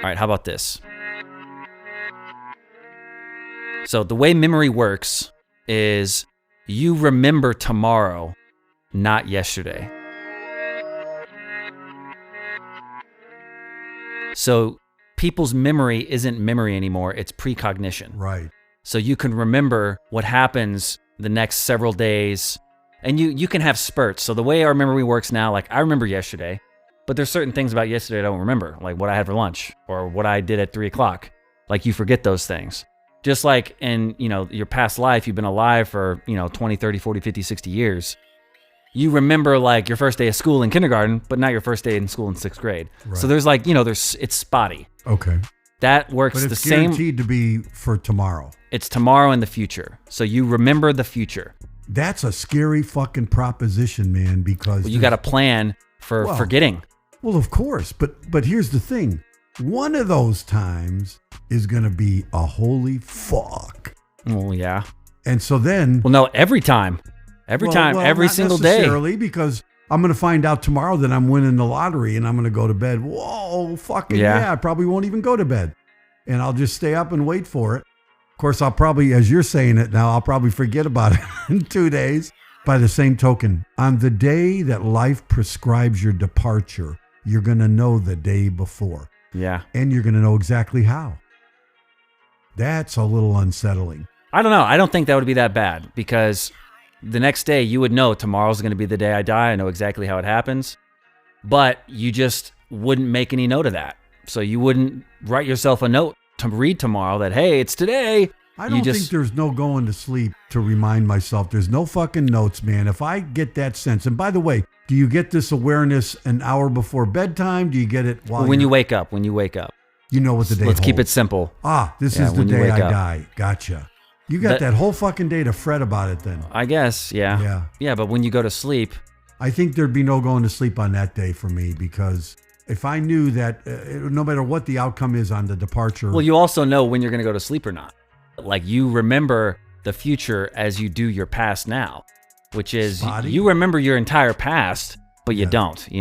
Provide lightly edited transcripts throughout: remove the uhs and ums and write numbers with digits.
All right, how about this? So the way memory works is you remember tomorrow, not yesterday. So people's memory isn't memory anymore, it's precognition. Right. So you can remember what happens the next several days, and you can have spurts. So the way our memory works now, like I remember yesterday, but there's certain things about yesterday I don't remember, like what I had for lunch or what I did at 3 o'clock. Like you forget those things. Just like in, your past life, you've been alive for, 20, 30, 40, 50, 60 years. You remember like your first day of school in kindergarten, but not your first day in school in 6th grade. Right. So there's like, it's spotty. Okay. That works the same. But it's guaranteed to be for tomorrow. It's tomorrow in the future. So you remember the future. That's a scary fucking proposition, man, because you got a plan for forgetting. Well, of course. But here's the thing. One of those times is going to be a holy fuck. Well, yeah. And so then... Well, no, every time. Every single day. Not necessarily, because I'm going to find out tomorrow that I'm winning the lottery and I'm going to go to bed. Whoa, fucking yeah. I probably won't even go to bed. And I'll just stay up and wait for it. Of course, I'll probably, as you're saying it now, I'll probably forget about it in 2 days. By the same token, on the day that life prescribes your departure, you're going to know the day before. Yeah. And you're going to know exactly how. That's a little unsettling. I don't know. I don't think that would be that bad because the next day you would know tomorrow's going to be the day I die. I know exactly how it happens. But you just wouldn't make any note of that. So you wouldn't write yourself a note to read tomorrow that, hey, it's today. I don't think there's no going to sleep to remind myself. There's no fucking notes, man. If I get that sense, and by the way, do you get this awareness an hour before bedtime? Do you get it when you wake up? When you wake up. You know what the day Let's holds. keep it simple. This is the day I die. Gotcha. You got that whole fucking day to fret about it then. I guess, yeah. Yeah. Yeah, but when you go to sleep. I think there'd be no going to sleep on that day for me because if I knew that no matter what the outcome is on the departure. Well, you also know when you're going to go to sleep or not. Like you remember the future as you do your past now, which is spotty. You remember your entire past, but you don't,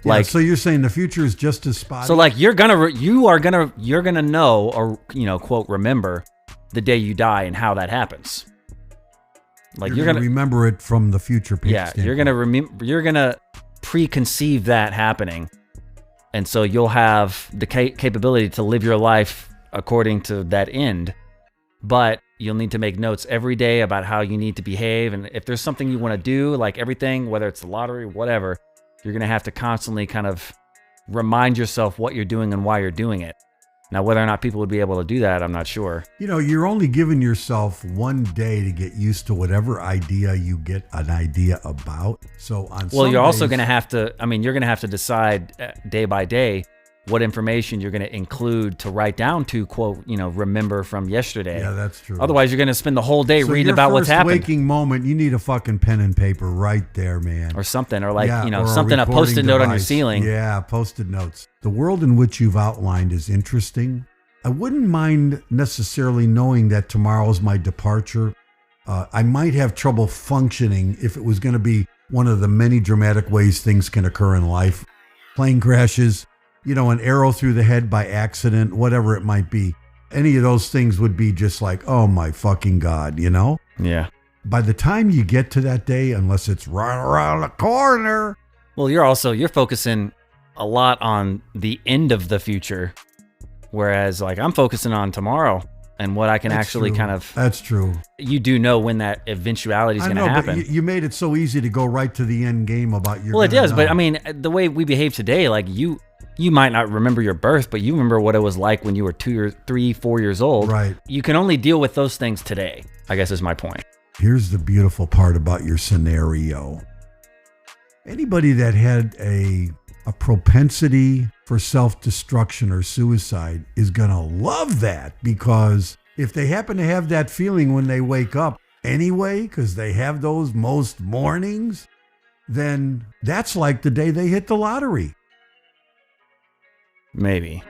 Like, so you're saying the future is just as spotty? So like you're gonna know or quote remember the day you die and how that happens. Like you're gonna remember it from the future. Standpoint. You're gonna preconceive that happening, and so you'll have the capability to live your life according to that end. But you'll need to make notes every day about how you need to behave, and if there's something you want to do, like everything, whether it's the lottery, whatever. You're going to have to constantly kind of remind yourself what you're doing and why you're doing it. Now, whether or not people would be able to do that, I'm not sure. You're only giving yourself one day to get used to whatever idea you get an idea about. So on some you're also days, going to have to, you're going to have to decide day by day what information you're going to include to write down to, quote, remember from yesterday. Yeah, that's true. Otherwise, you're going to spend the whole day reading about what's happened. Your first waking moment, you need a fucking pen and paper right there, man. Or something, or like, something, a Post-it note on your ceiling. Yeah, Post-it notes. The world in which you've outlined is interesting. I wouldn't mind necessarily knowing that tomorrow is my departure. I might have trouble functioning if it was going to be one of the many dramatic ways things can occur in life. Plane crashes, an arrow through the head by accident, whatever it might be. Any of those things would be just like, oh my fucking God, Yeah. By the time you get to that day, unless it's right around the corner. Well, you're focusing a lot on the end of the future. Whereas like I'm focusing on tomorrow and what I can kind of. That's true. You do know when that eventuality is going to happen. But you made it so easy to go right to the end game about your. Well, it does. But the way we behave today, like you might not remember your birth, but you remember what it was like when you were 2 or 3, 4 years old. Right. You can only deal with those things today, I guess is my point. Here's the beautiful part about your scenario. Anybody that had a propensity for self-destruction or suicide is going to love that, because if they happen to have that feeling when they wake up anyway, because they have those most mornings, then that's like the day they hit the lottery. Maybe.